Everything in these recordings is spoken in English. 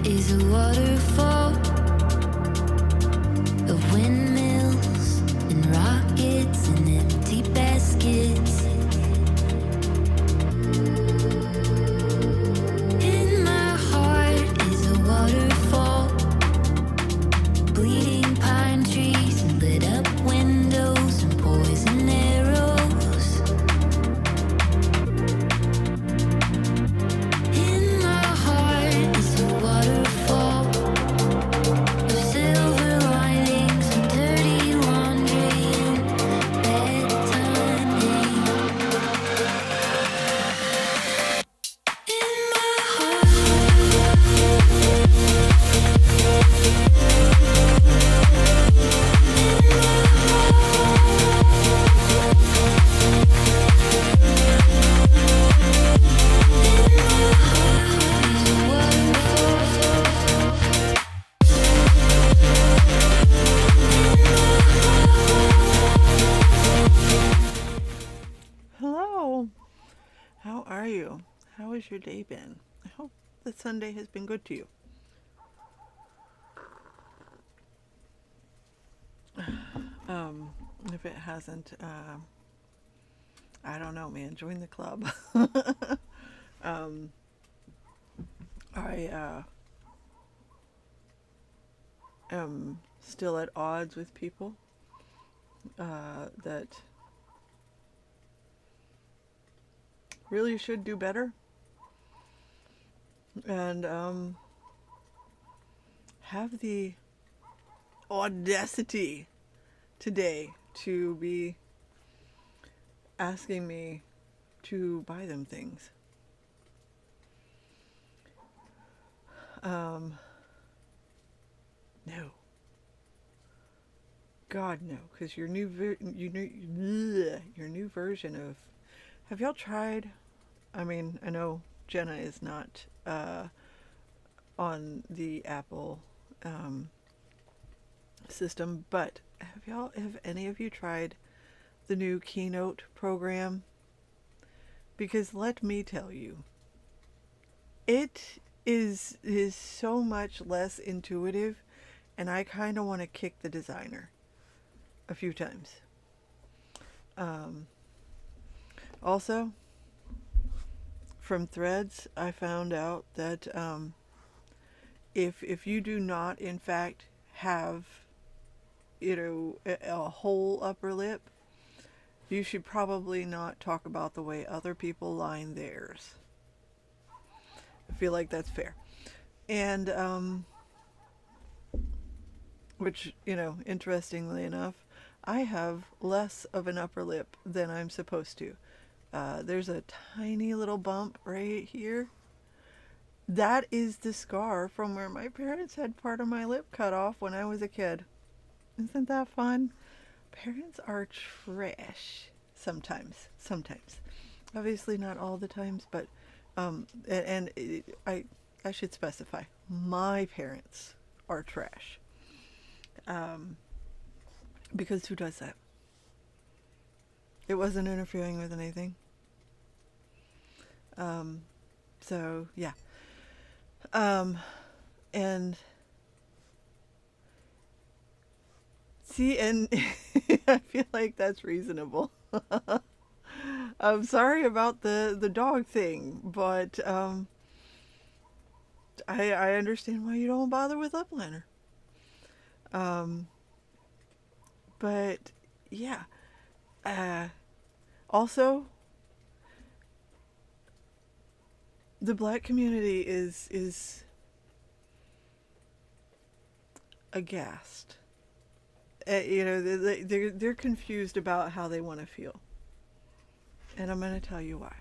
is a waterfall of windmills and rockets and empty baskets. In my heart is a waterfall, bleeding pine trees and lit up windows and poison arrows. In my heart is a waterfall of silver linings and dirty laundry and bedtime pain. In my Hello, how are you? How has your day been? I hope that Sunday has been good to you. If it hasn't, I don't know, man, join the club. I am still at odds with people that really should do better, and have the audacity today to be asking me to buy them things. No. God, no, because your new version of, have y'all tried? I mean, I know Jenna is not on the Apple system, but have any of you tried the new Keynote program? Because let me tell you, it is so much less intuitive, and I kind of want to kick the designer a few times. Also, from Threads, I found out that if you do not, in fact, have, a whole upper lip, you should probably not talk about the way other people line theirs. I feel like that's fair. And, which, interestingly enough, I have less of an upper lip than I'm supposed to. There's a tiny little bump right here. That is the scar from where my parents had part of my lip cut off when I was a kid. Isn't that fun? Parents are trash sometimes. Obviously not all the times, but I should specify, my parents are trash. Because who does that? It wasn't interfering with anything. So yeah. And see, and I feel like that's reasonable. I'm sorry about the dog thing, but I understand why you don't bother with lip liner. But yeah. Also, the black community is aghast. They're confused about how they want to feel, and I'm going to tell you why.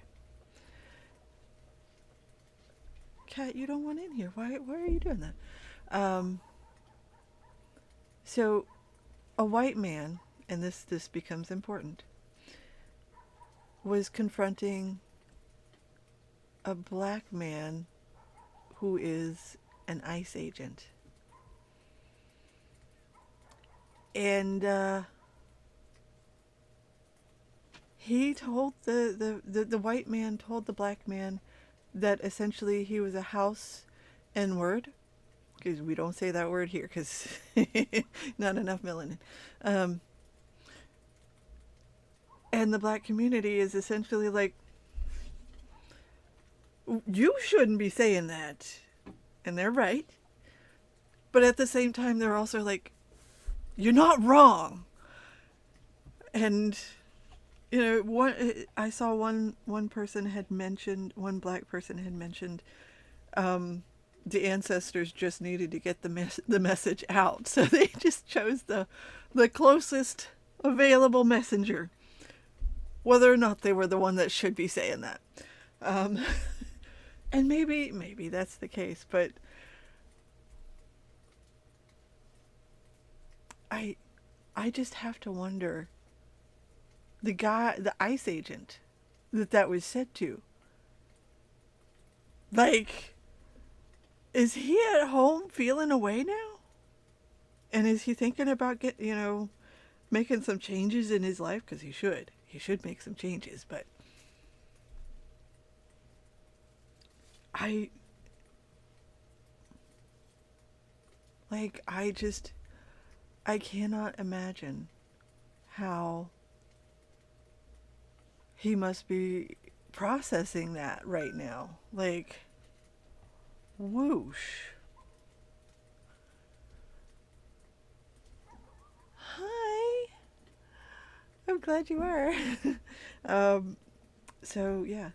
Kat, you don't want in here. Why are you doing that? So, a white man, and this becomes important, was confronting a black man who is an ICE agent. And he told the white man told the black man that essentially he was a house N-word because we don't say that word here because not enough melanin. Um, and the black community is essentially like, you shouldn't be saying that. And they're right. But at the same time, they're also like, you're not wrong. And, you know, I saw one person had mentioned, one black person had mentioned, the ancestors just needed to get the message out. So they just chose the closest available messenger, whether or not they were the one that should be saying that. Um, and maybe that's the case, but I I just have to wonder, the ICE agent that was said to, like, is he at home feeling away now? And is he thinking about making some changes in his life? Because he should make some changes. But I I just, I cannot imagine how he must be processing that right now. Like, whoosh. Hi. I'm glad you are. um, so yeah,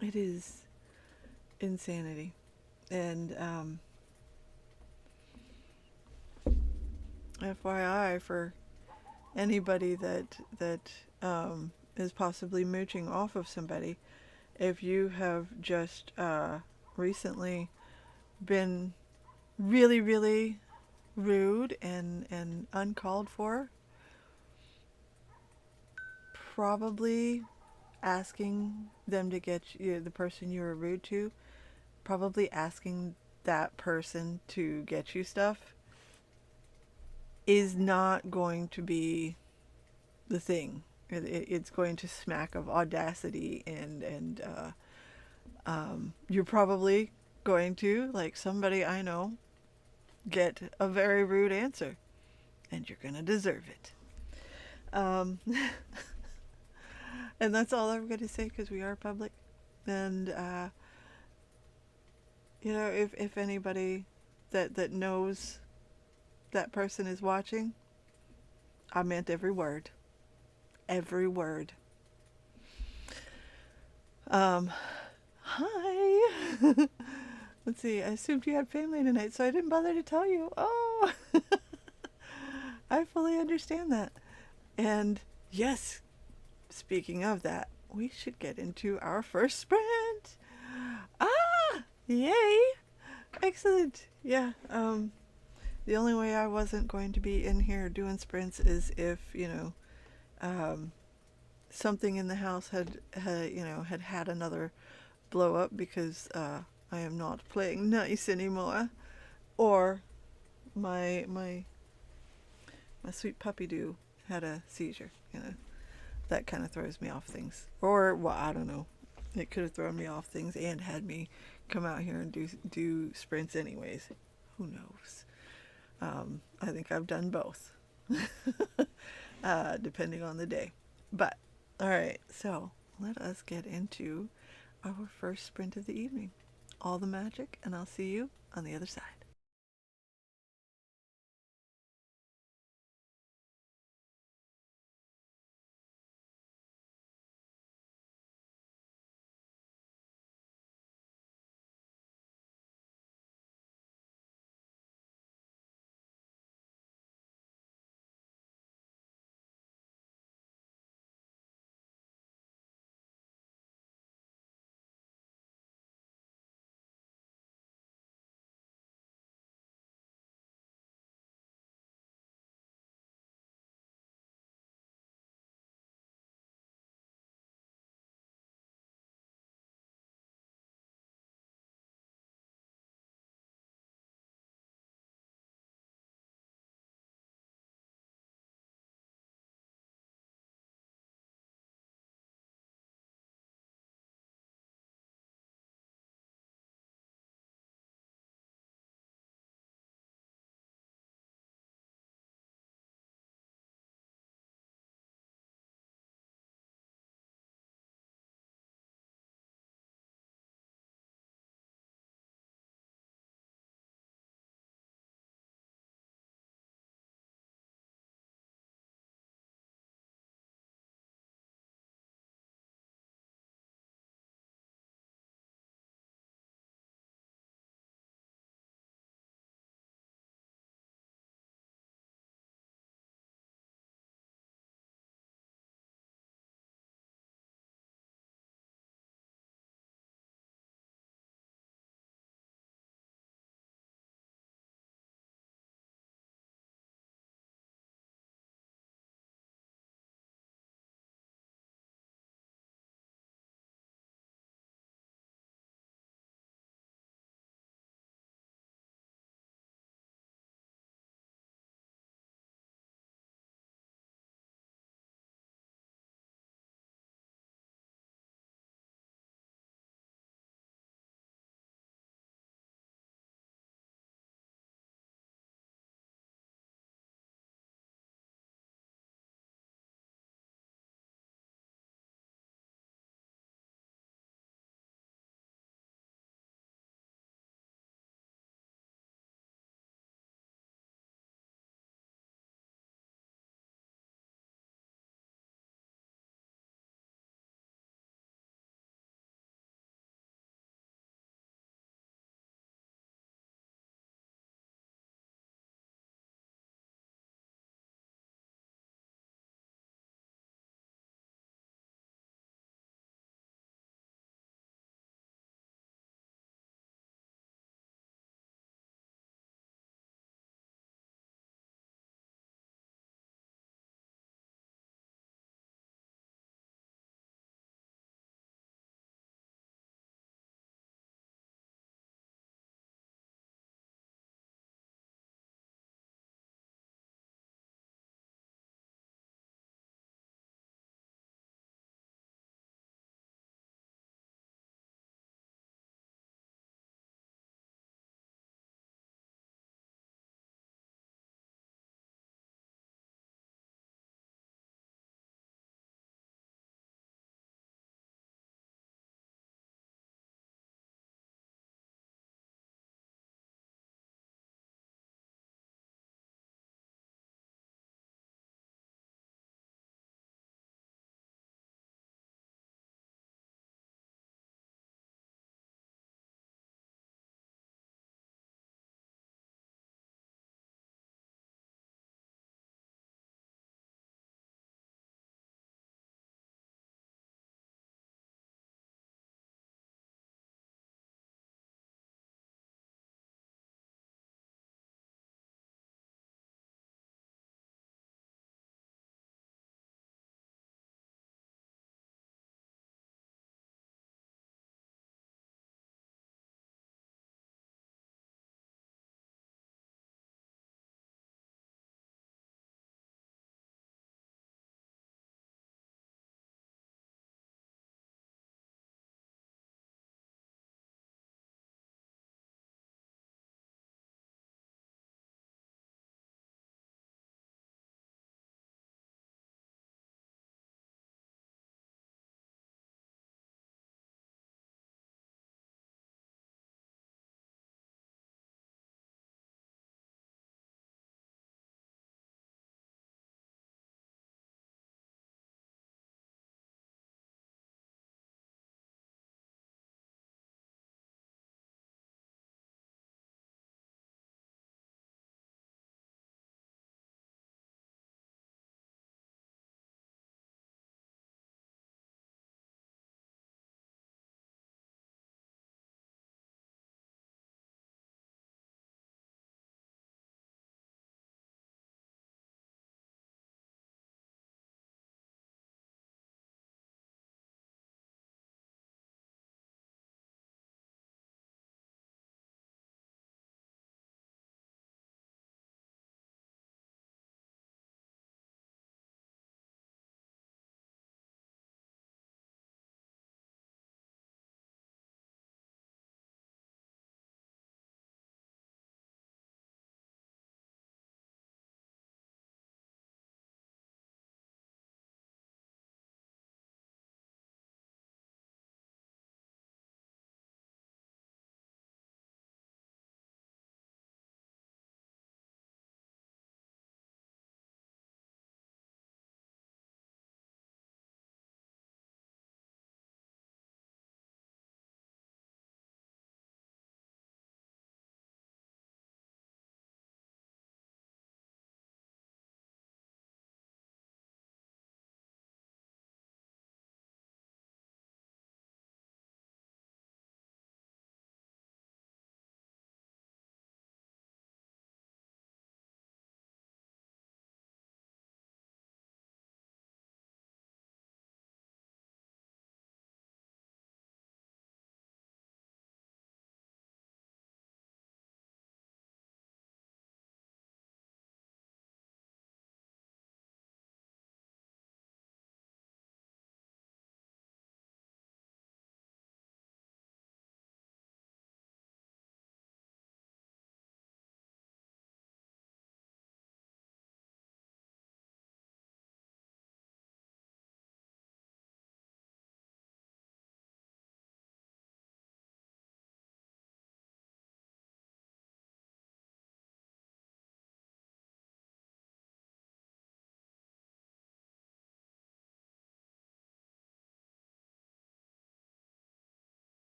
it is insanity, and FYI for anybody that is possibly mooching off of somebody, if you have just recently been really, really rude and uncalled for, probably asking them to get you, the person you were rude to, probably asking that person to get you stuff is not going to be the thing. It's going to smack of audacity, and you're probably going to, like somebody I know, get a very rude answer, and you're gonna deserve it. Um, and that's all I'm gonna say because we are public. And if anybody that knows that person is watching, I meant every word, every word. Um, Hi. Let's see. I assumed you had family tonight, so I didn't bother to tell you. Oh, I fully understand that. And yes, speaking of that, we should get into our first sprint. Ah, yay! Excellent. Yeah. The only way I wasn't going to be in here doing sprints is if um, something in the house had another blow up because I am not playing nice anymore, or my sweet puppy do had a seizure. That kind of throws me off things. Or, well, I don't know. It could have thrown me off things and had me come out here and do sprints anyways. Who knows? I think I've done both, depending on the day. But all right, so let us get into our first sprint of the evening. All the magic, and I'll see you on the other side.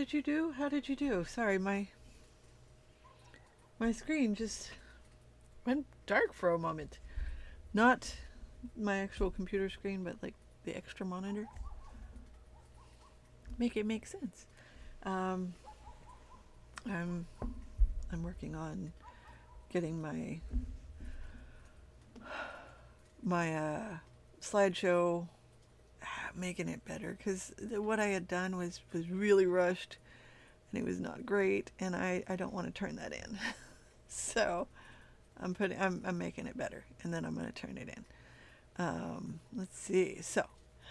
did you do? How did you do? Sorry, my screen just went dark for a moment. Not my actual computer screen, but like the extra monitor. Make it make sense. I'm working on getting my slideshow, making it better, because what I had done was really rushed and it was not great, and I don't want to turn that in. So I'm making it better, and then I'm going to turn it in. Let's see. So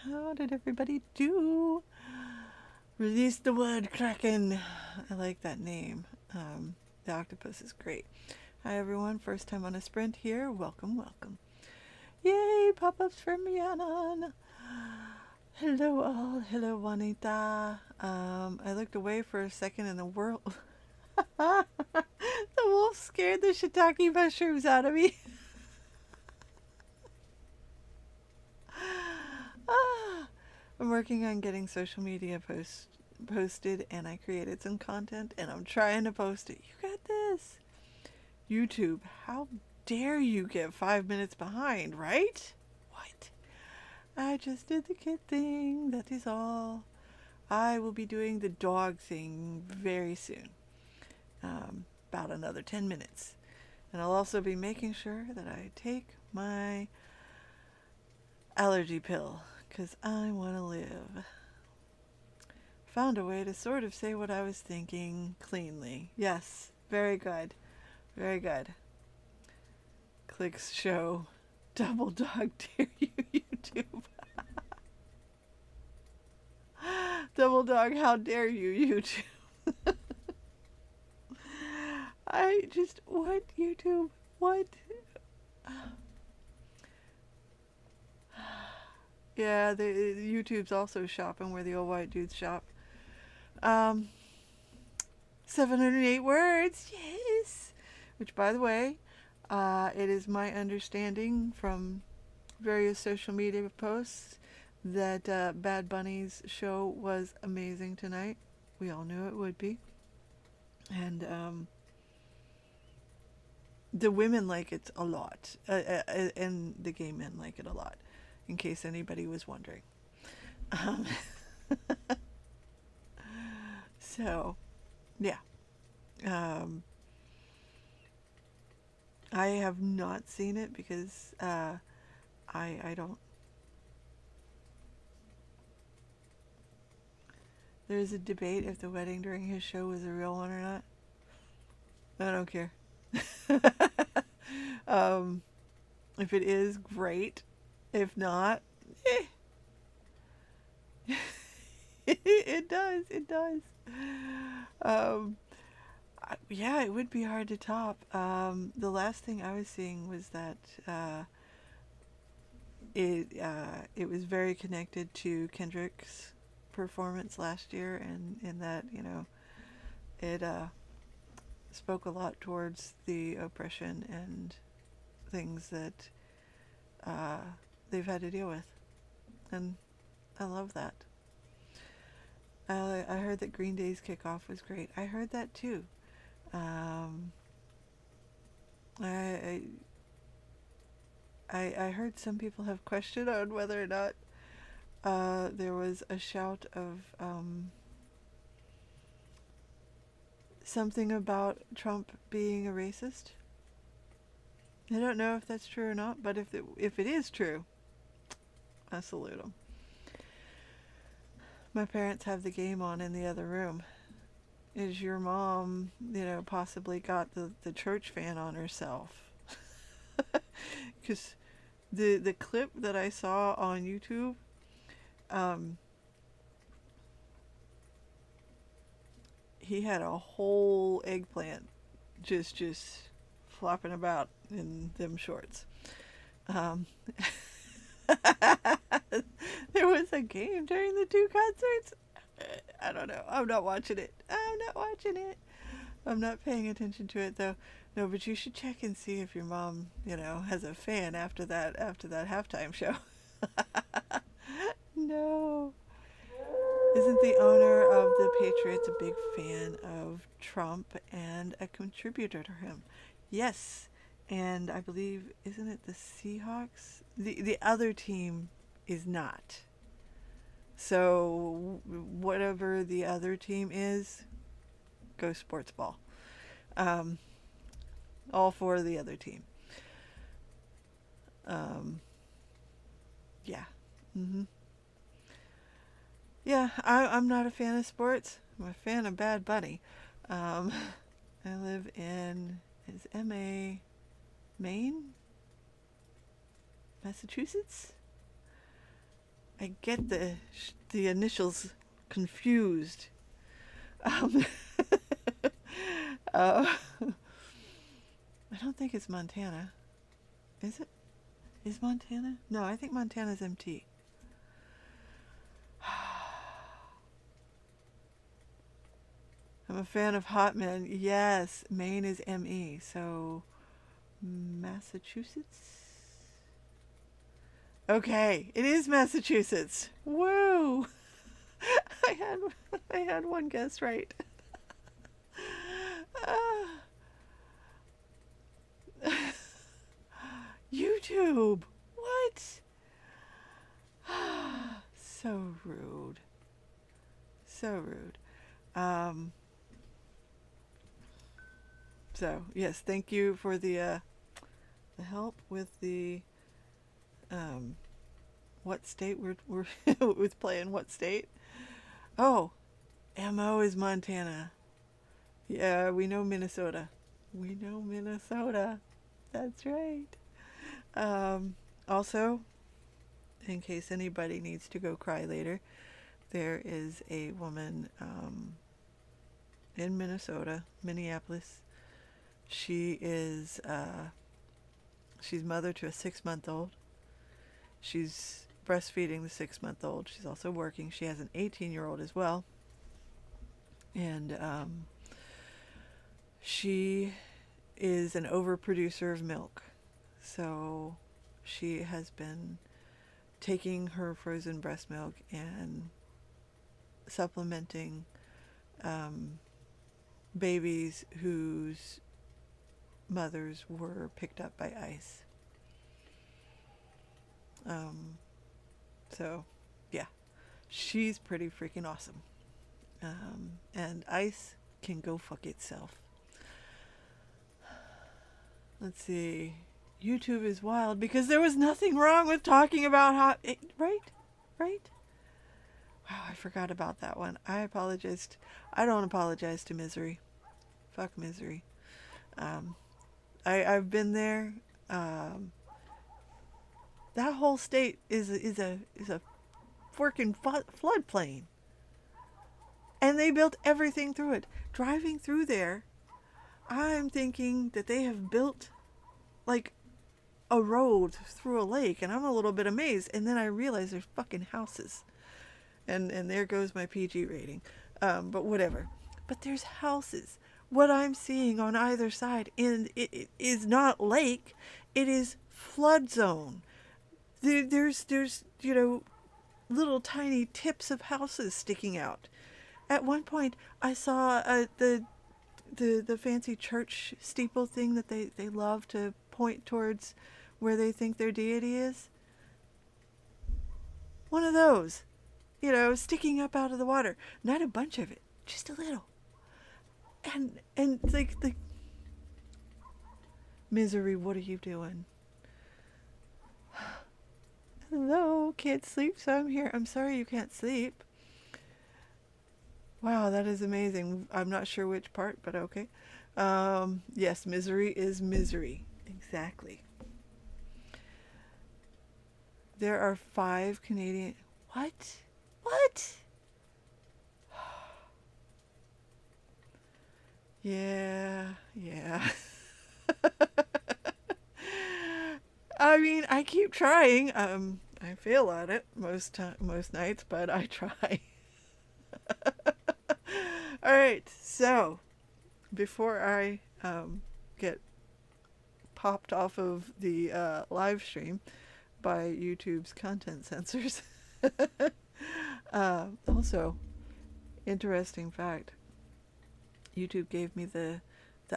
how did everybody do? Release the word Kraken. I like that name. The octopus is great. Hi everyone, first time on a sprint here. Welcome, welcome. Yay, pop-ups from Rhiannon. Hello all, hello Juanita. I looked away for a second and the world... The wolf scared the shiitake mushrooms out of me. I'm working on getting social media posted, and I created some content and I'm trying to post it. You got this. YouTube, how dare you get 5 minutes behind, right? What? I just did the kid thing, that is all. I will be doing the dog thing very soon. About another 10 minutes. And I'll also be making sure that I take my allergy pill, because I want to live. Found a way to sort of say what I was thinking cleanly. Yes, very good. Very good. Clicks show. Double dog dare you, YouTube. Double dog, how dare you, YouTube. What, YouTube? What? Yeah, YouTube's also shopping where the old white dudes shop. 708 words, yes! Which, by the way, it is my understanding from various social media posts that Bad Bunny's show was amazing tonight. We all knew it would be. And the women like it a lot, and the gay men like it a lot, in case anybody was wondering. So, yeah. I have not seen it because I don't. There's a debate if the wedding during his show was a real one or not. I don't care. If it is, great. If not, it does. Yeah, it would be hard to top. The last thing I was seeing was that it was very connected to Kendrick's performance last year, and in that, it spoke a lot towards the oppression and things that they've had to deal with, and I love that. I heard that Green Day's kickoff was great. I heard that too. I heard some people have questioned on whether or not there was a shout of something about Trump being a racist. I don't know if that's true or not, but if it is true, I salute him. My parents have the game on in the other room. Is your mom, possibly got the church fan on herself? Because the clip that I saw on YouTube, he had a whole eggplant just flopping about in them shorts. There was a game during the two concerts. I don't know. I'm not watching it. I'm not paying attention to it though. No, but you should check and see if your mom, has a fan after that halftime show. No. Isn't the owner of the Patriots a big fan of Trump and a contributor to him? Yes. And I believe, isn't it the Seahawks? The other team is not. So whatever the other team is, go sports ball. Um, all for the other team. Um, yeah. hmm Yeah, I'm not a fan of sports. I'm a fan of Bad Bunny. Um, I live in, is MA Maine? Massachusetts? I get the initials confused. Um, uh, I don't think it's Montana. Is it? Is Montana? No, I think Montana's MT. I'm a fan of hot men. Yes, Maine is ME. So Massachusetts? Okay, it is Massachusetts. Woo! I had I had one guess right. Ah, YouTube. What? So rude. So rude. Um so yes, thank you for the help with the um what state we're with playing what state? Oh, MO is Montana. Yeah, we know Minnesota. We know Minnesota. That's right. Also, in case anybody needs to go cry later, there is a woman in Minnesota, Minneapolis. She's mother to a 6-month-old. She's breastfeeding the 6-month-old. She's also working. She has an 18-year-old as well. And she is an overproducer of milk. So she has been taking her frozen breast milk and supplementing babies whose mothers were picked up by ICE. So, yeah, she's pretty freaking awesome. And ICE can go fuck itself. Let's see. YouTube is wild because there was nothing wrong with talking about right? Right? Wow, I forgot about that one. I apologized. I don't apologize to Misery. Fuck Misery. I've been there. That whole state is a freaking floodplain, and they built everything through it. Driving through there, I'm thinking that they have built like a road through a lake, and I'm a little bit amazed. And then I realize there's fucking houses, and there goes my PG rating. But whatever. But there's houses. What I'm seeing on either side, and it is not lake, it is flood zone. There's little tiny tips of houses sticking out. At one point, I saw the fancy church steeple thing that they love to point towards where they think their deity is. One of those, sticking up out of the water. Not a bunch of it, just a little. And like Misery, what are you doing? Hello, can't sleep, so I'm here. I'm sorry you can't sleep. Wow, that is amazing. I'm not sure which part, but okay. Yes, Misery is misery. Exactly. There are 5 Canadian... What? What? Yeah. I mean, I keep trying. I fail at it most nights, but I try. All right, so before I get popped off of the live stream by YouTube's content censors, Also, interesting fact, YouTube gave me the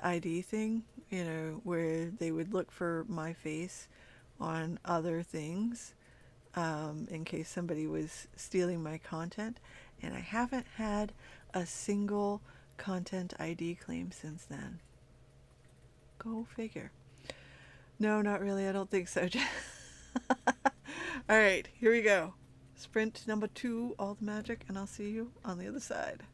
ID thing, you know, where they would look for my face on other things, in case somebody was stealing my content. And I haven't had a single content ID claim since then. Go figure. No, not really. I don't think so. All right, here we go. Sprint number 2, all the magic, and I'll see you on the other side.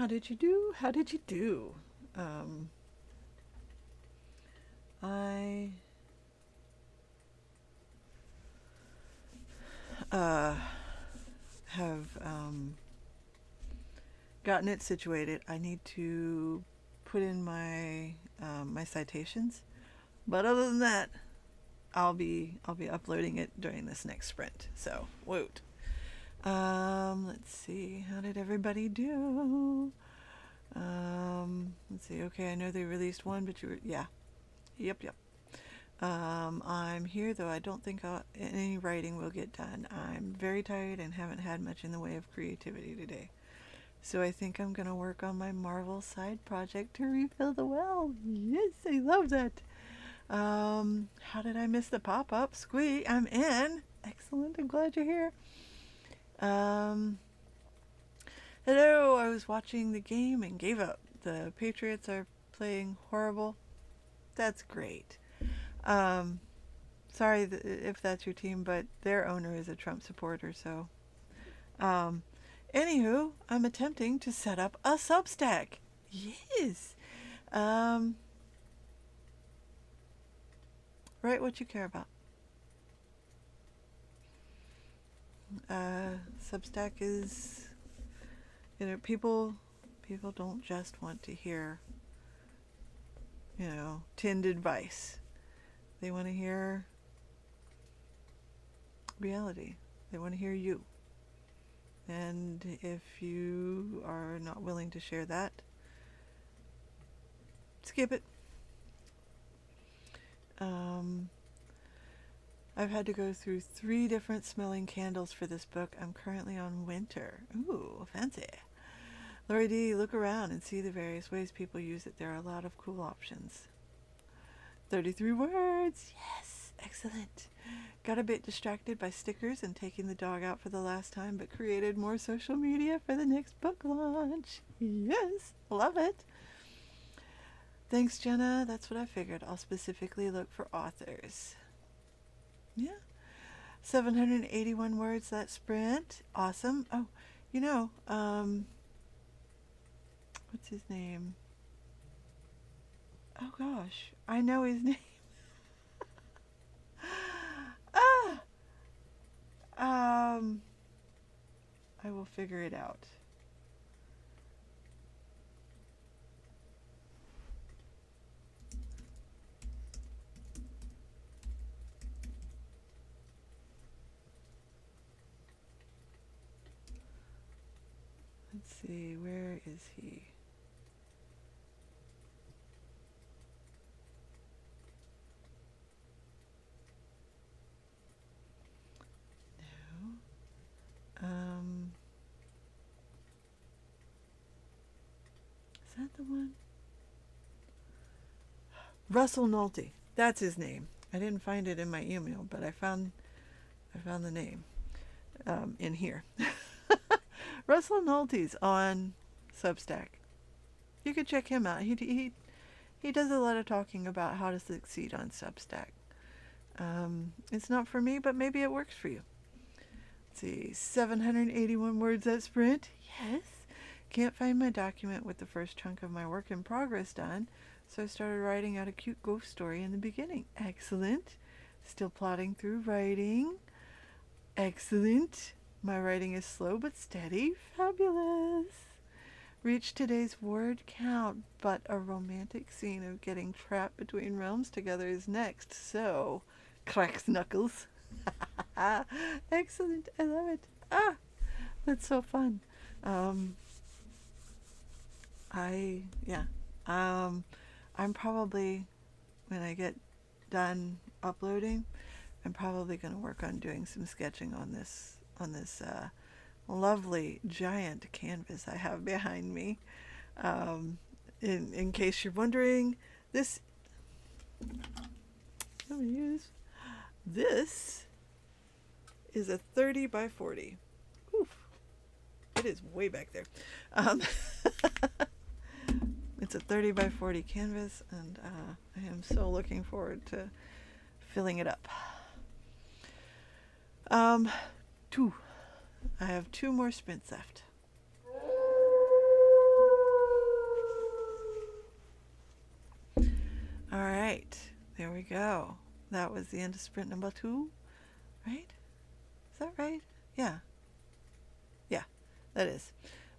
How did you do? How did you do? Um, I have gotten it situated. I need to put in my citations, but other than that, I'll be uploading it during this next sprint. So woot. Let's see. How did everybody do? Let's see. Okay, I know they released one, but yeah. Yep. I'm here, though I don't think any writing will get done. I'm very tired and haven't had much in the way of creativity today. So I think I'm going to work on my Marvel side project to refill the well. Yes, I love that. How did I miss the pop-up? Squee, I'm in. Excellent, I'm glad you're here. Hello, I was watching the game and gave up. The Patriots are playing horrible. That's great. Sorry if that's your team, but their owner is a Trump supporter, so. Anywho, I'm attempting to set up a Substack. Yes. Write what you care about. Substack is, people don't just want to hear, tinned advice. They want to hear reality. They want to hear you. And if you are not willing to share that, skip it. I've had to go through 3 different smelling candles for this book. I'm currently on winter. Ooh, fancy. Lori D, look around and see the various ways people use it. There are a lot of cool options. 33 words. Yes, excellent. Got a bit distracted by stickers and taking the dog out for the last time, but created more social media for the next book launch. Yes, love it. Thanks, Jenna. That's what I figured. I'll specifically look for authors. Yeah. 781 words, that sprint. Awesome. Oh, what's his name? Oh gosh, I know his name. I will figure it out. Let's see, where is he? No. Is that the one? Russell Nolte. That's his name. I didn't find it in my email, but I found the name in here. Russell Nolte's on Substack. You could check him out. He does a lot of talking about how to succeed on Substack. It's not for me, but maybe it works for you. Let's see, 781 words at sprint. Yes. Can't find my document with the first chunk of my work in progress done, so I started writing out a cute ghost story in the beginning. Excellent. Still plodding through writing. Excellent. My writing is slow but steady. Fabulous. Reached today's word count, but a romantic scene of getting trapped between realms together is next. So, cracks knuckles. Excellent. I love it. That's so fun. I'm probably, when I get done uploading, I'm probably going to work on doing some sketching on this lovely giant canvas I have behind me. In case you're wondering, this is a 30 by 40. Oof. It is way back there. It's a 30 by 40 canvas, and I am so looking forward to filling it up. I have 2 more sprints left. All right, there we go. That was the end of sprint number 2, right? Is that right? Yeah, yeah, that is.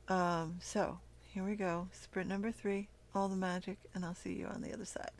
So here we go. Sprint number 3, all the magic, and I'll see you on the other side.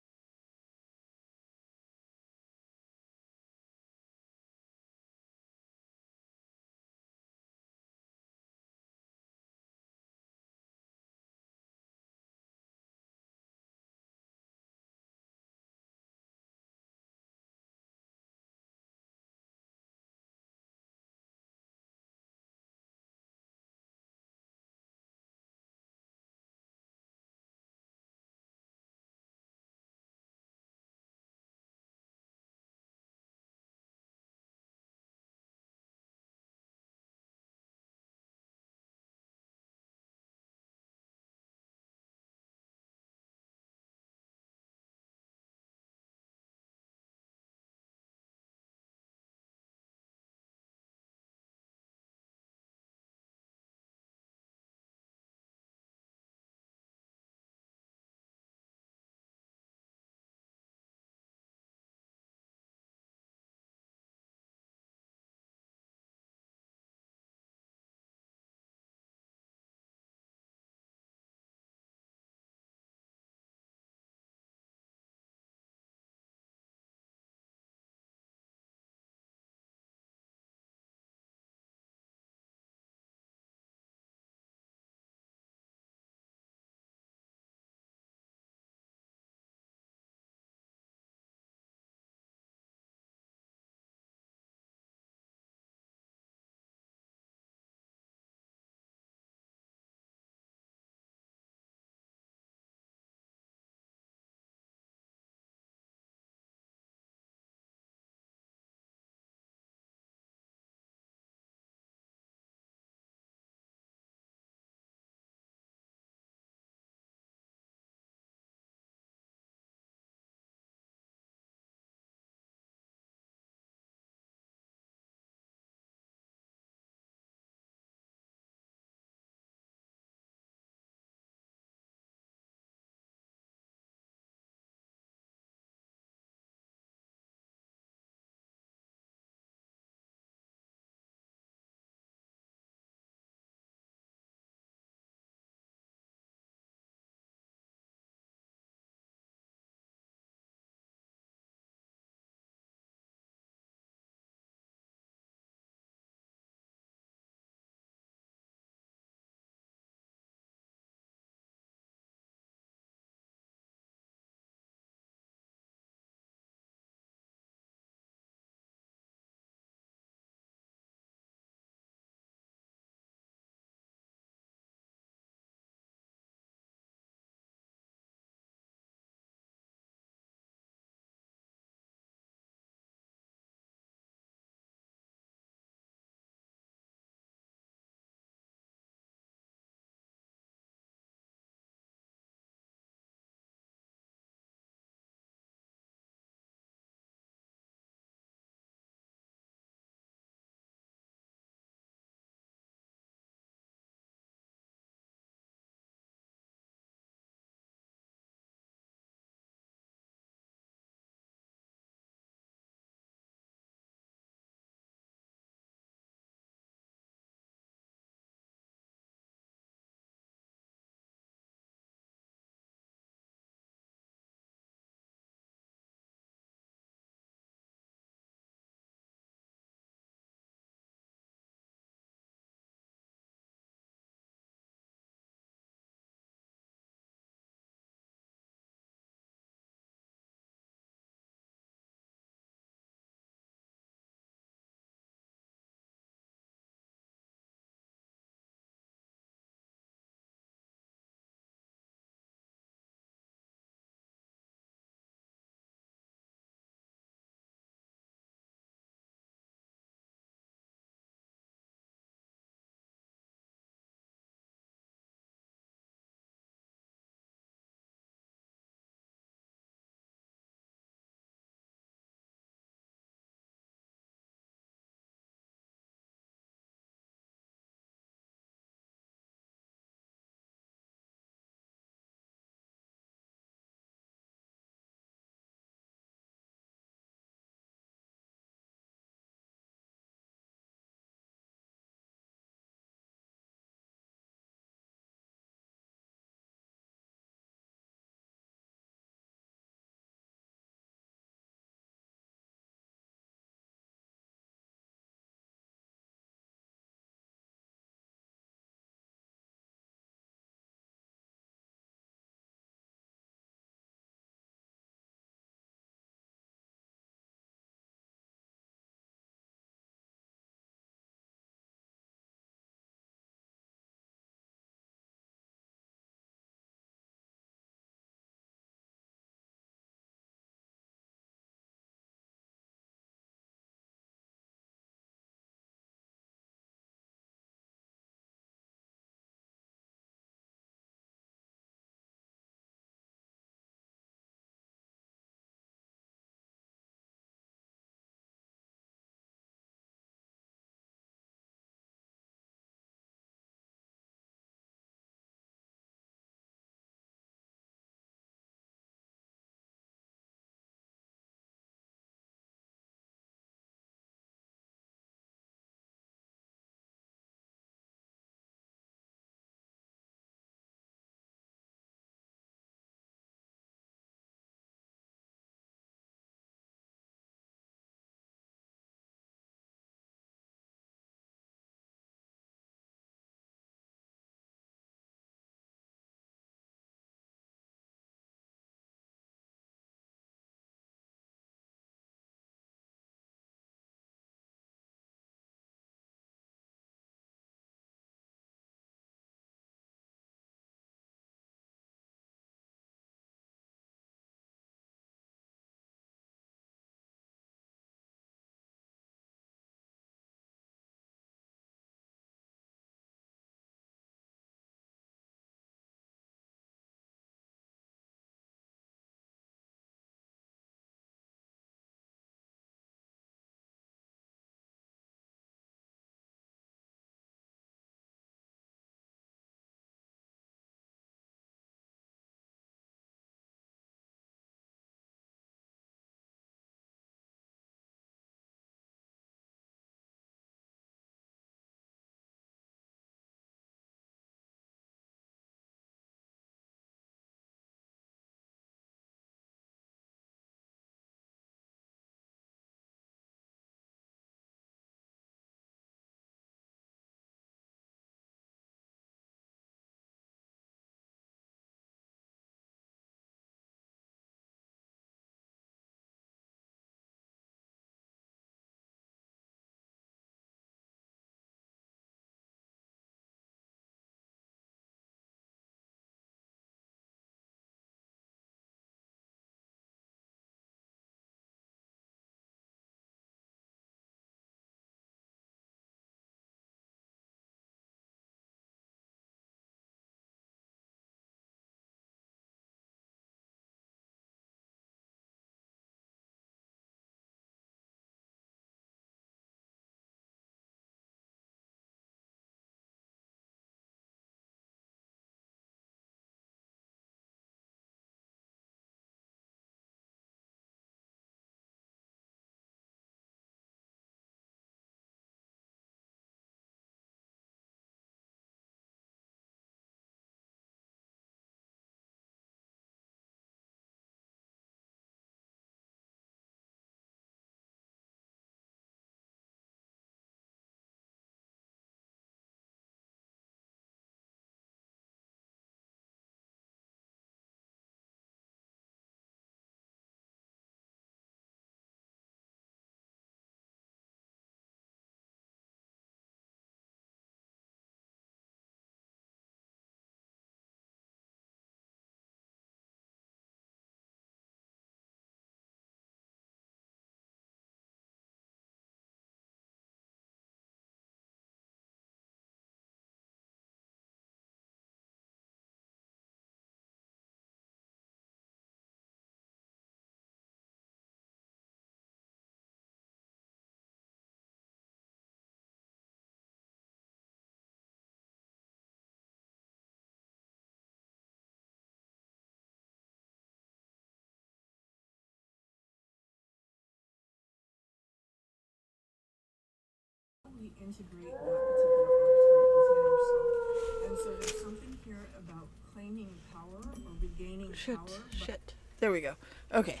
integrate that particular archetype within yourself. And so there's something here about claiming power or regaining Shit, power. shit. There we go. Okay.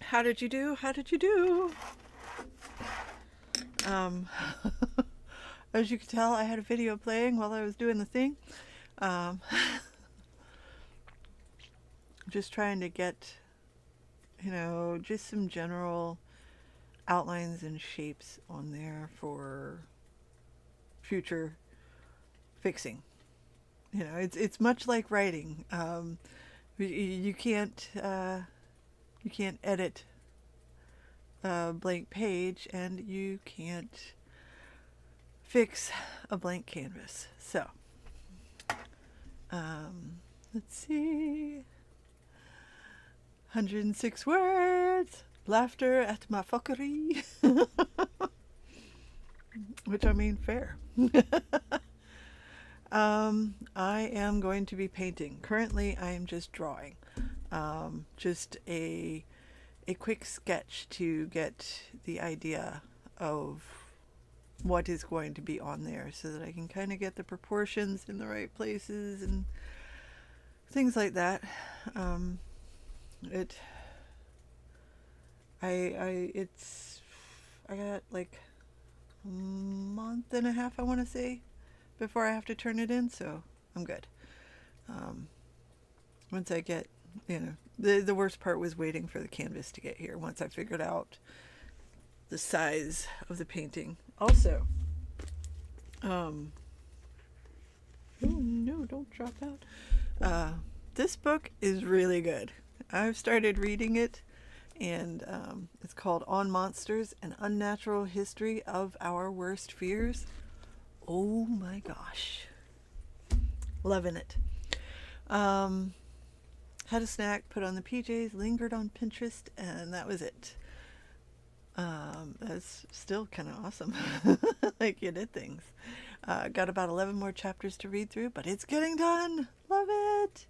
How did you do? How did you do? As you can tell, I had a video playing while I was doing the thing. Just trying to get, just some general outlines and shapes on there for future fixing. It's much like writing. You can't edit a blank page, and you can't fix a blank canvas. So, let's see. 106 words. Laughter at my fuckery. Which, I mean, fair. I am going to be painting. Currently, I am just drawing. Just a quick sketch to get the idea of what is going to be on there, so that I can kind of get the proportions in the right places and things like that. I got like a month and a half, I want to say, before I have to turn it in, so I'm good. Once I get, the worst part was waiting for the canvas to get here. Once I figured out the size of the painting. Also, oh no, don't drop out. This book is really good. I've started reading it, and it's called On Monsters, An Unnatural History of Our Worst Fears. Oh my gosh. Loving it. Had a snack, put on the PJs, lingered on Pinterest, and that was it. That's still kind of awesome. Like, you did things. Got about 11 more chapters to read through, but it's getting done. Love it.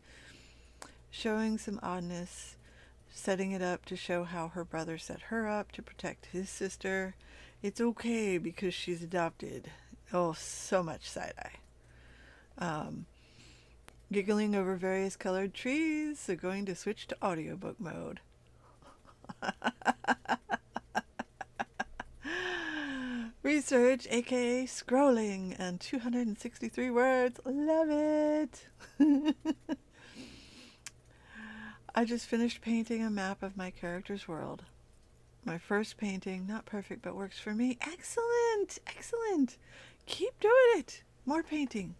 Showing some oddness, setting it up to show how her brother set her up to protect his sister. It's okay because she's adopted. Oh, so much side-eye. Giggling over various colored trees, so going to switch to audiobook mode. Research, aka scrolling, and 263 words. Love it. I just finished painting a map of my character's world. My first painting, not perfect, but works for me. Excellent, excellent. Keep doing it. More painting.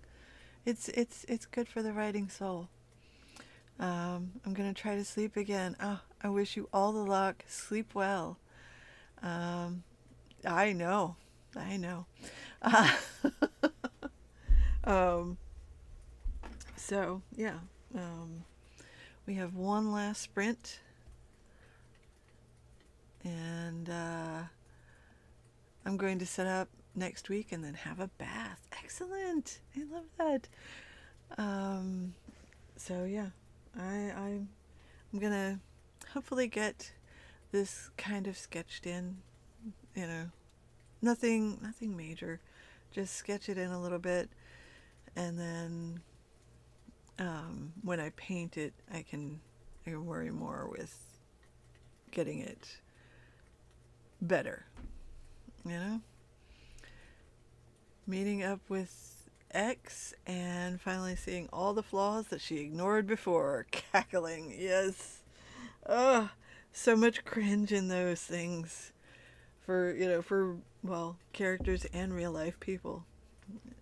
It's good for the writing soul. I'm gonna try to sleep again. I wish you all the luck. Sleep well. I know. So yeah. We have one last sprint, and I'm going to set up next week and then have a bath. Excellent. I love that. So yeah, I'm gonna hopefully get this kind of sketched in. Nothing major. Just sketch it in a little bit, and then when I paint it, I can worry more with getting it better. Meeting up with X and finally seeing all the flaws that she ignored before. Cackling. Yes. Oh, so much cringe in those things for characters and real life people.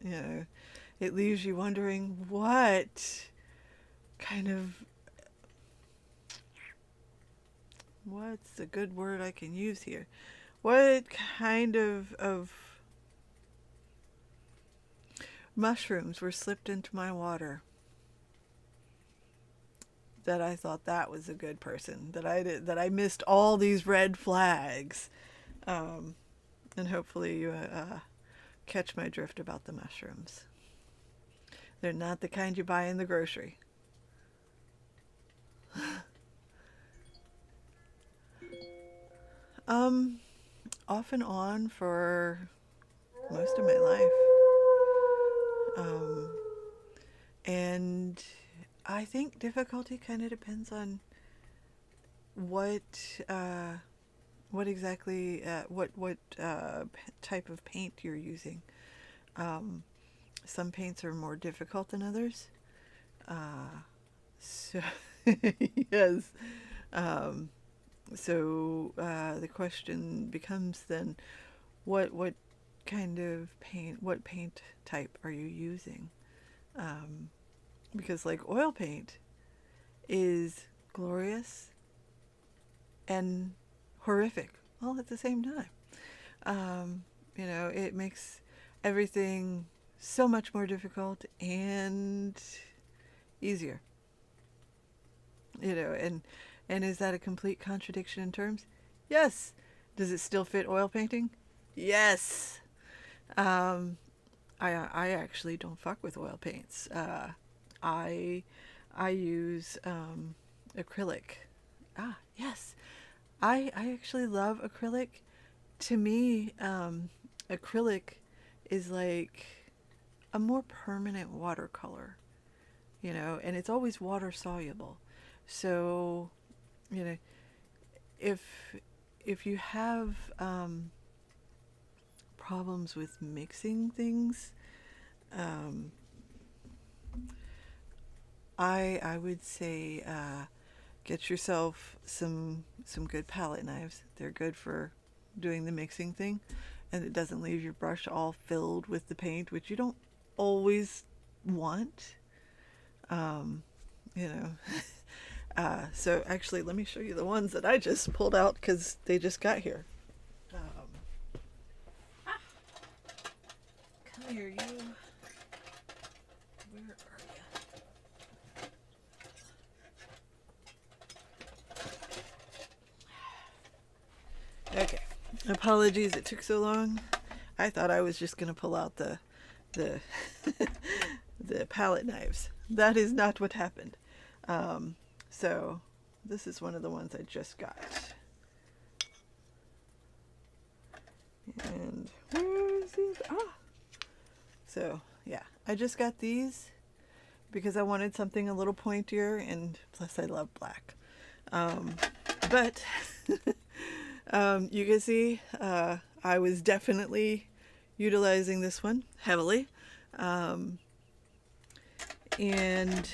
It leaves you wondering what's a good word I can use here? What kind of mushrooms were slipped into my water that I thought that was a good person, that I missed all these red flags, and hopefully you catch my drift about the mushrooms. They're not the kind you buy in the grocery. Off and on for most of my life. Um, and I think difficulty kind of depends on what uh, what exactly type of paint you're using. Um, some paints are more difficult than others. So yes. Um, so the question becomes then, what kind of paint, what paint type are you using? Because like oil paint is glorious and horrific all at the same time. It makes everything so much more difficult and easier. And is that a complete contradiction in terms? Yes. Does it still fit oil painting? Yes. Um, I actually don't fuck with oil paints. I I use acrylic. Ah, yes. I actually love acrylic. To me, acrylic is like a more permanent watercolor, and it's always water soluble. So, you know, if if you have problems with mixing things, um, I would say get yourself some good palette knives. They're good for doing the mixing thing, and it doesn't leave your brush all filled with the paint, which you don't always want. Um, you know. So actually, let me show you the ones that I just pulled out because they just got here. Come here, you. Where are you? Okay. Apologies, it took so long. I thought I was just gonna pull out the the palette knives. That is not what happened. So this is one of the ones I just got. And where is it? Ah! So yeah, I just got these because I wanted something a little pointier, and plus I love black. But you can see I was definitely utilizing this one heavily. And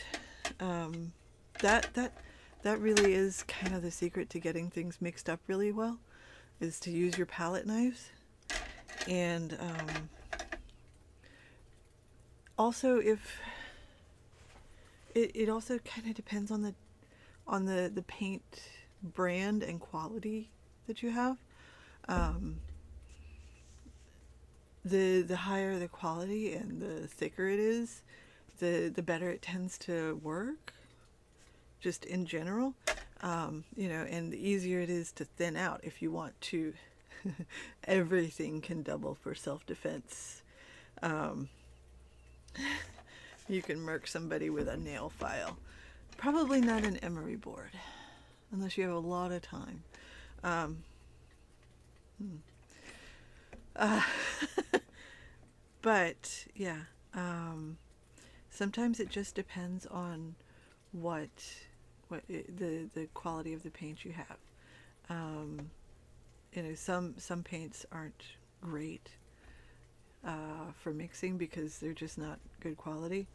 that really is kind of the secret to getting things mixed up really well, is to use your palette knives. And also, if it also kind of depends on the paint brand and quality that you have. The higher the quality and the thicker it is, the better it tends to work, just in general. And the easier it is to thin out if you want to. Everything can double for self-defense. You can murk somebody with a nail file. Probably not an emery board, unless you have a lot of time. But yeah, sometimes it just depends on the quality of the paint you have. Some paints aren't great for mixing because they're just not good quality.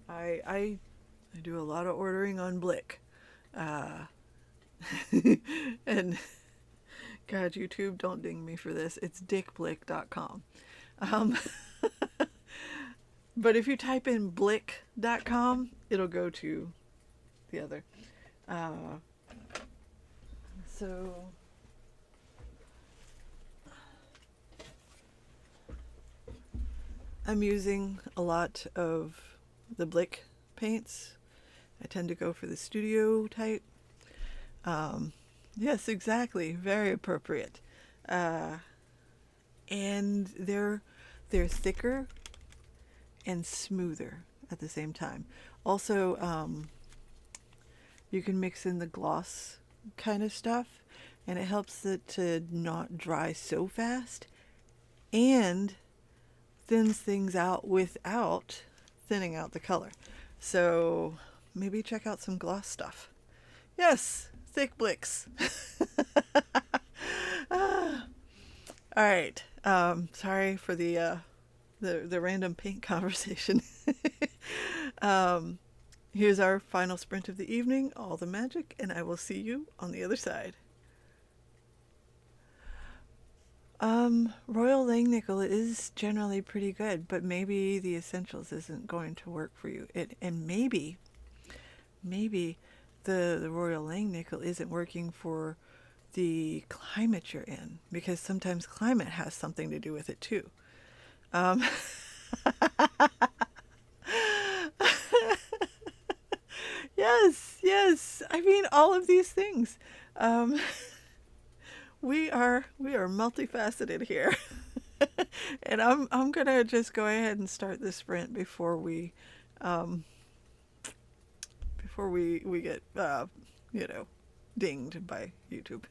I do a lot of ordering on Blick, and God, YouTube, don't ding me for this. It's dickblick.com. But if you type in blick.com, it'll go to the other. So I'm using a lot of the Blick paints. I tend to go for the studio type. Yes, exactly. Very appropriate. And they're thicker and smoother at the same time. Also, you can mix in the gloss kind of stuff. and it helps it to not dry so fast and thins things out without thinning out the color. So maybe check out some gloss stuff. Yes, thick blicks. Ah. All right. Sorry for the random paint conversation. Here's our final sprint of the evening, all the magic, and I will see you on the other side. Royal Langnickel is generally pretty good, but maybe the essentials isn't going to work for you. And maybe the Royal Langnickel isn't working for the climate you're in, because sometimes climate has something to do with it too. Um, yes. I mean, all of these things. Um, we are multifaceted here. And I'm gonna just go ahead and start the sprint um, before we get dinged by YouTube.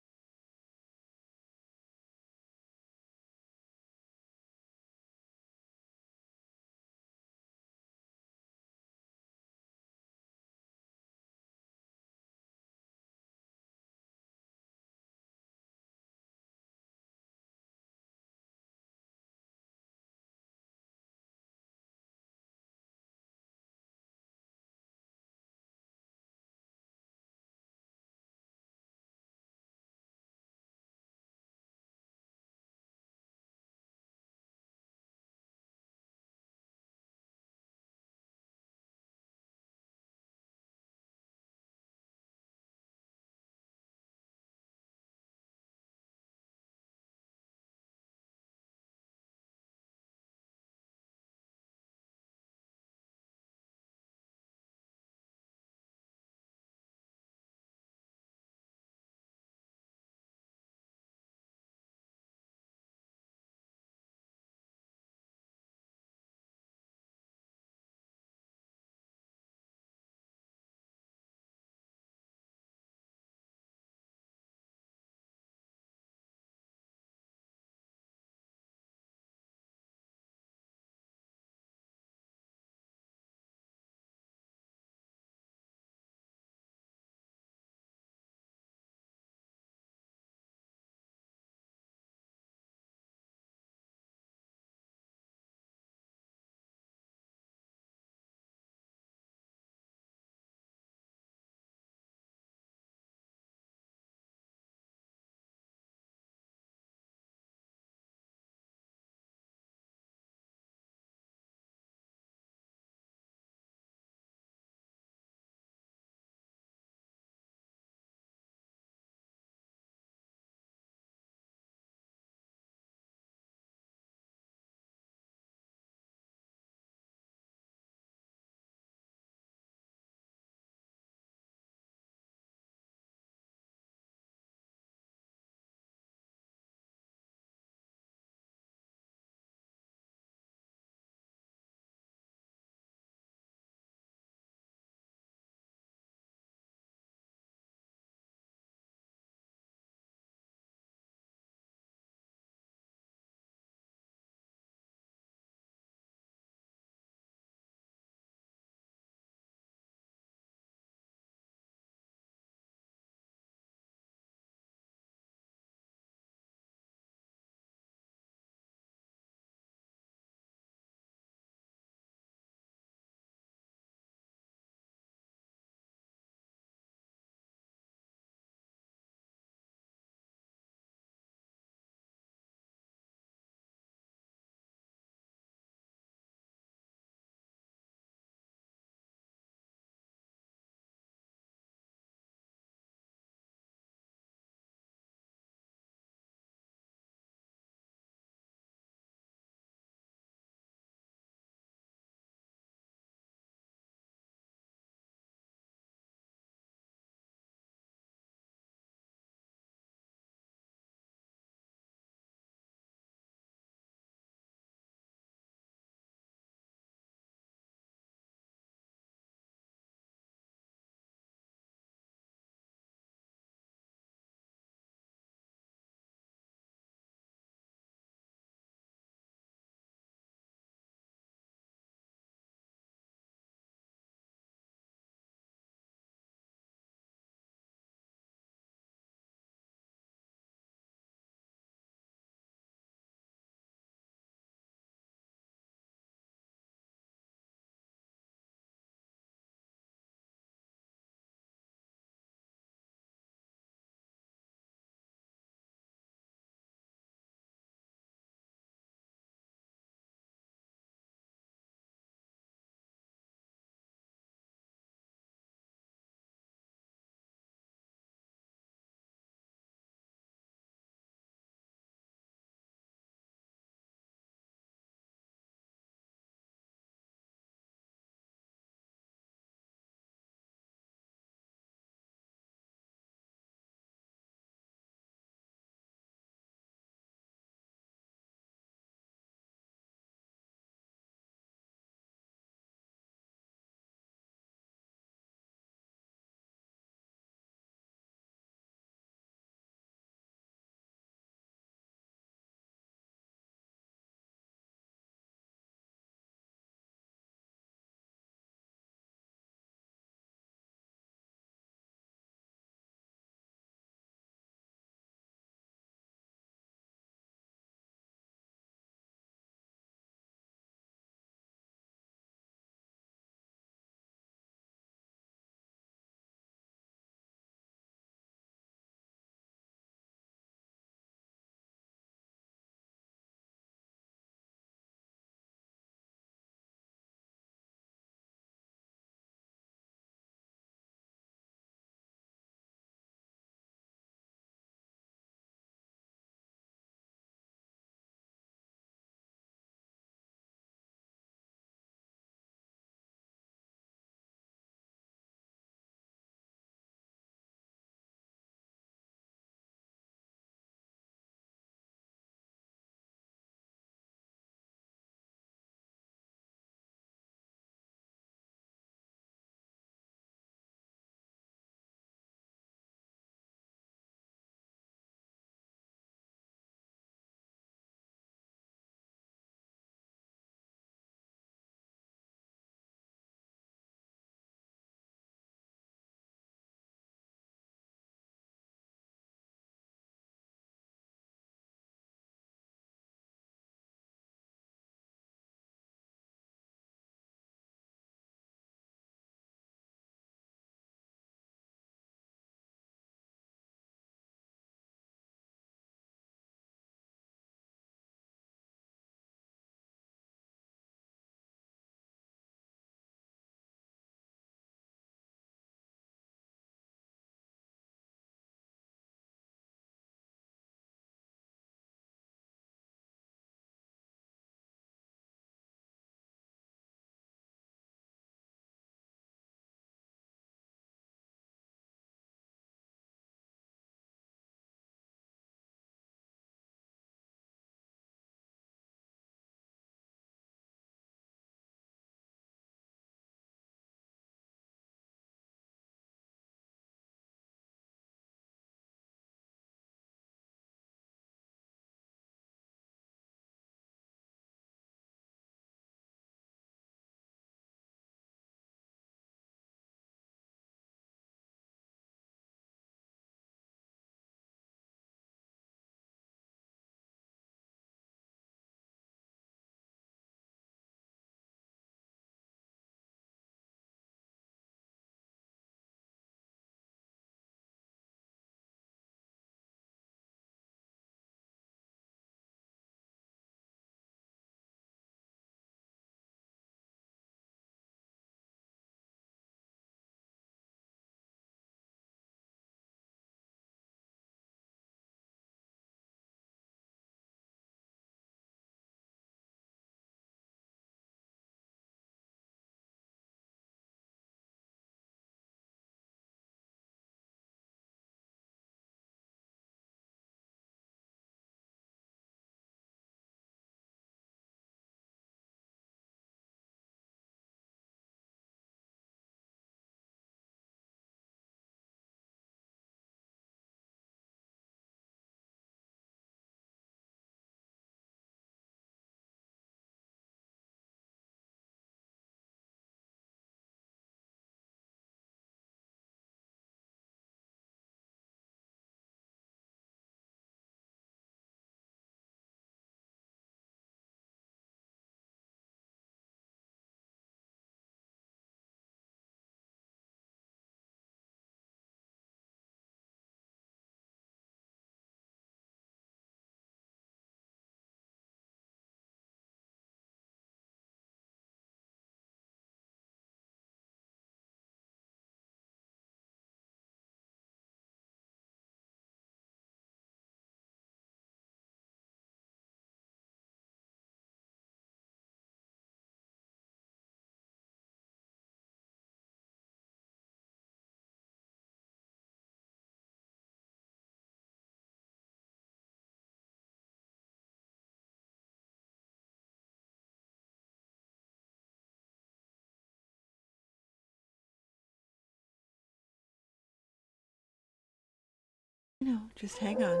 No, just hang on.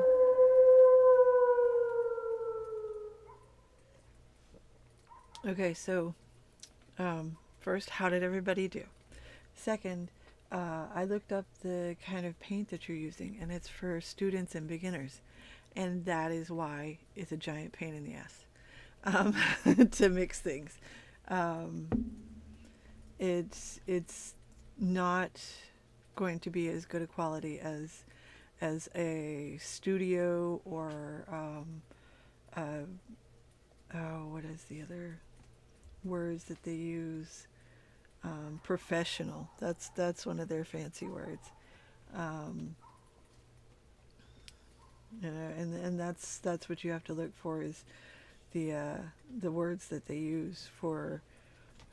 Okay, so first, how did everybody do? Second, I looked up the kind of paint that you're using, and it's for students and beginners, and that is why it's a giant pain in the ass to mix things. Um, it's not going to be as good a quality as a studio or uh, oh, what is the other words that they use? Professional. That's one of their fancy words. Um, and that's what you have to look for is the words that they use for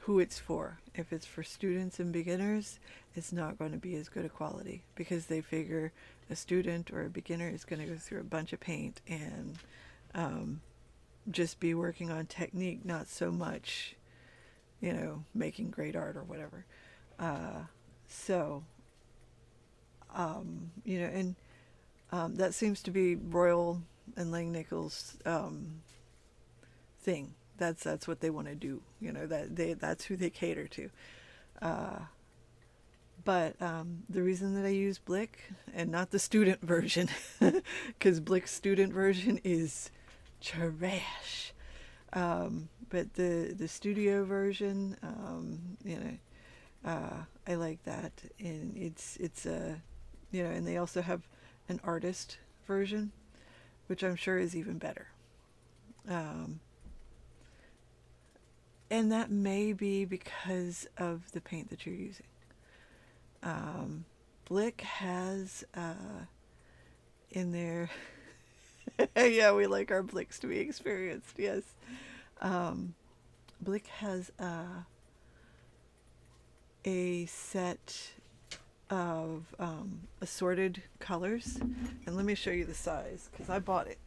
who it's for. If it's for students and beginners, it's not going to be as good a quality because they figure a student or a beginner is going to go through a bunch of paint and just be working on technique, not so much, making great art or whatever. So, and that seems to be Royal and Langnickel's thing. That's what they want to do. That's who they cater to. But the reason that I use Blick and not the student version, because Blick's student version is trash. But the studio version, I like that, and it's and they also have an artist version, which I'm sure is even better. And that may be because of the paint that you're using. Blick has in there, yeah, we like our Blicks to be experienced, yes. Blick has a set of assorted colors, and let me show you the size because I bought it.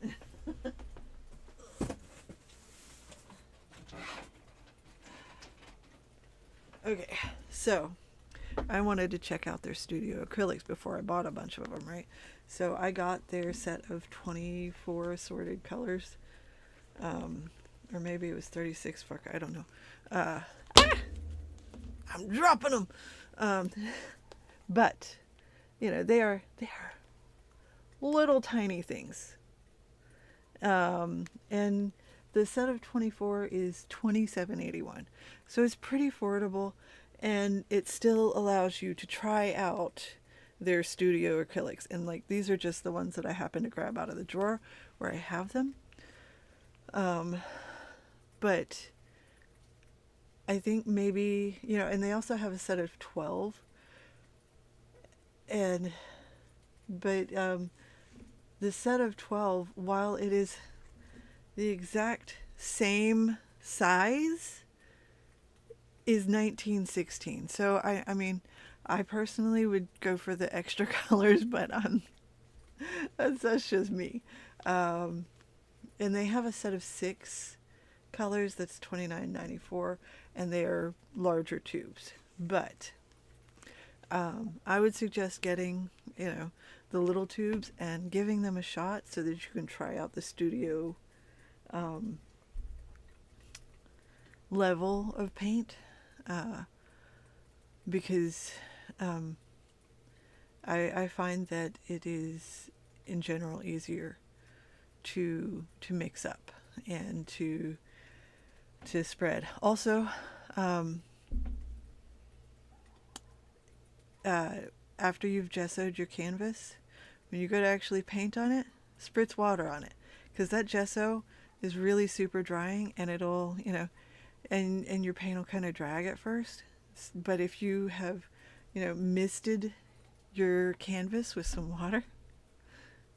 Okay, so I wanted to check out their studio acrylics before I bought a bunch of them, right? So I got their set of 24 assorted colors, or maybe it was 36. Fuck, I don't know. I'm dropping them. But they are little tiny things. And the set of 24 is $27.81, so it's pretty affordable, and it still allows you to try out their studio acrylics. And like these are just the ones that I happen to grab out of the drawer where I have them. But I think maybe and they also have a set of 12. But the set of 12, while it is the exact same size, is 1916. So I mean, I personally would go for the extra colors, but that's just me. And they have a set of 6 colors that's $29.94, and they are larger tubes. But I would suggest getting the little tubes and giving them a shot so that you can try out the studio level of paint, because I find that it is in general easier to mix up and to spread. Also, after you've gessoed your canvas, when you go to actually paint on it, spritz water on it, because that gesso is really super drying, and it'll and your paint will kind of drag at first. But if you have misted your canvas with some water,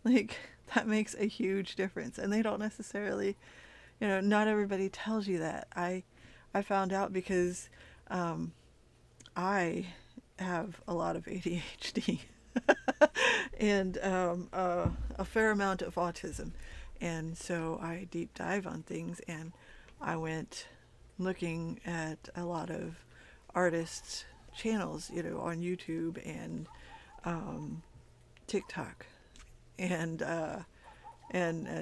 like, that makes a huge difference. And they don't necessarily, not everybody tells you that. I found out because I have a lot of ADHD and a fair amount of autism, and so I deep dive on things, and I went looking at a lot of artists' channels, on YouTube and TikTok, and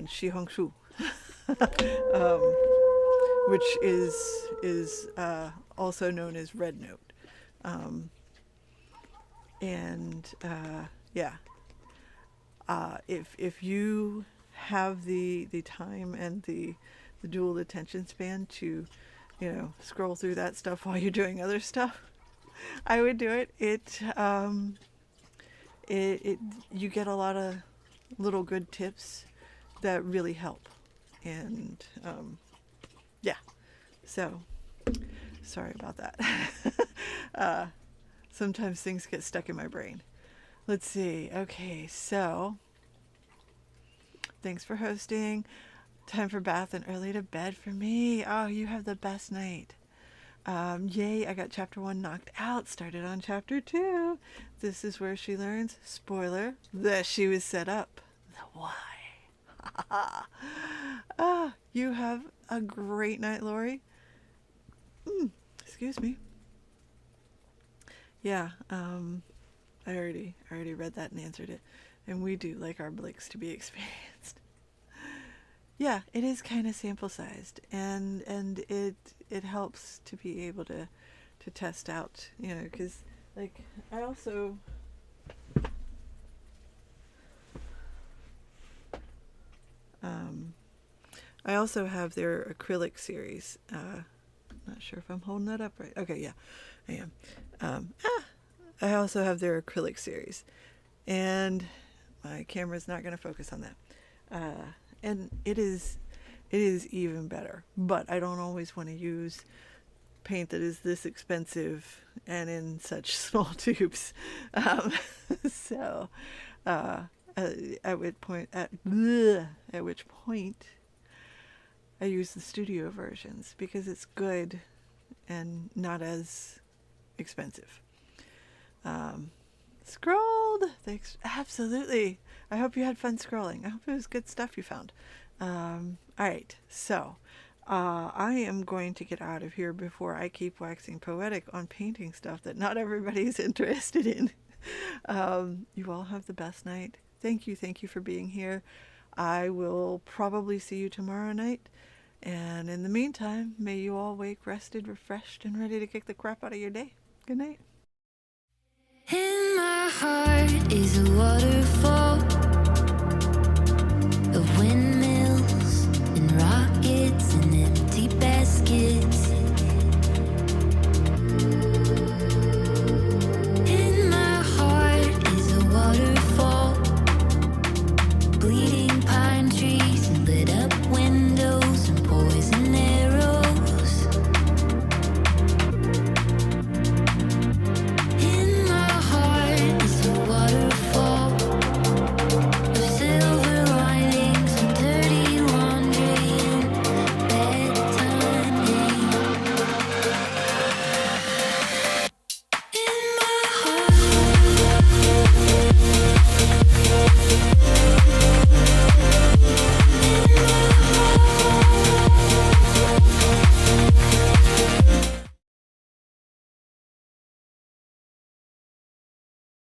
Shi Hong Shu, which is also known as Red Note. Yeah, if you have the time and the dual attention span to, scroll through that stuff while you're doing other stuff, I would do it. It you get a lot of little good tips that really help, and yeah. So sorry about that. Sometimes things get stuck in my brain. Let's see. Okay, so thanks for hosting. Time for bath and early to bed for me. Oh, you have the best night. Yay, I got chapter 1 knocked out. Started on chapter 2. This is where she learns, spoiler, that she was set up. The why. You have a great night, Lori. Excuse me. Yeah, I already read that and answered it. And we do like our blicks to be experienced. Yeah, it is kind of sample sized, and it helps to be able to test out, because like I also have their acrylic series. Not sure if I'm holding that up right. Okay, yeah, I am. I also have their acrylic series, and my camera's not going to focus on that. And it is even better, but I don't always want to use paint that is this expensive and in such small tubes. So at which point I use the studio versions because it's good and not as expensive. Scrolled. Thanks. Absolutely. I hope you had fun scrolling. I hope it was good stuff you found. All right. So, I am going to get out of here before I keep waxing poetic on painting stuff that not everybody's interested in. You all have the best night. Thank you for being here. I will probably see you tomorrow night. And in the meantime, may you all wake rested, refreshed, and ready to kick the crap out of your day. Good night. In my heart is a waterfall.